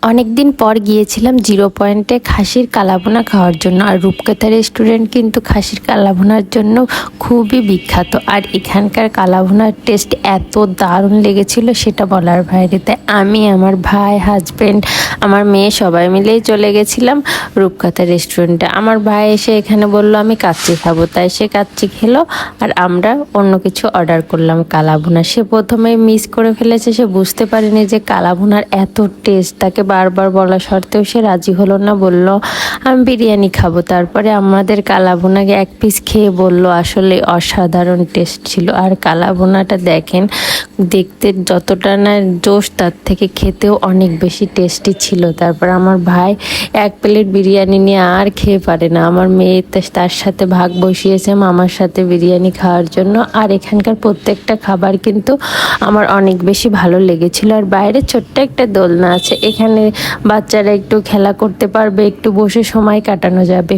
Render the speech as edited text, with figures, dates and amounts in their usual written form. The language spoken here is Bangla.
অনেক দিন পর গিয়েছিলাম জিরো পয়েন্টে খাসির কালাভুনা খাওয়ার জন্য। আর রূপকথা রেস্টুরেন্ট কিন্তু খাসির কালাভুনার জন্য খুবই বিখ্যাত। আর এখানকার কালাভুনার টেস্ট এত দারুণ লেগেছিল সেটা বলার বাইরে। তাই আমি, আমার ভাই, হাজব্যান্ড, আমার মেয়ে সবাই মিলেই চলে গেছিলাম রূপকথা রেস্টুরেন্টে। আমার ভাই এসে এখানে বলল আমি কাচ্চি খাবো, তাই সে কাচ্চি খেলো আর আমরা অন্য কিছু অর্ডার করলাম কালাভুনা। সে প্রথমে মিস করে ফেলেছে, সে বুঝতে পারেনি যে কালাভুনার এত টেস্ট। তাকে বারবার বলা সত্ত্বেও সে রাজি হলো না, বলল আমি বিরিয়ানি খাবো। তারপরে আমাদের কালাভুনাকে এক পিস খেয়ে বলল আসলে অসাধারণ টেস্ট ছিল। আর কালাভুনাটা দেখেন, দেখতে যতটা না জোশ তার থেকে খেতেও অনেক বেশি টেস্টি ছিল। তারপর আমার ভাই এক প্লেট বিরিয়ানি নিয়ে আর খেয়ে পারে না। আমার মেয়ে তার সাথে ভাগ বসিয়েছে মামার সাথে বিরিয়ানি খাওয়ার জন্য। আর এখানকার প্রত্যেকটা খাবার কিন্তু আমার অনেক বেশি ভালো লেগেছিল। আর বাইরে ছোট্ট একটা দোলনা আছে, এখানে বাচ্চারা একটু খেলা করতে পারবে, একটু বসে সময় কাটানো যাবে।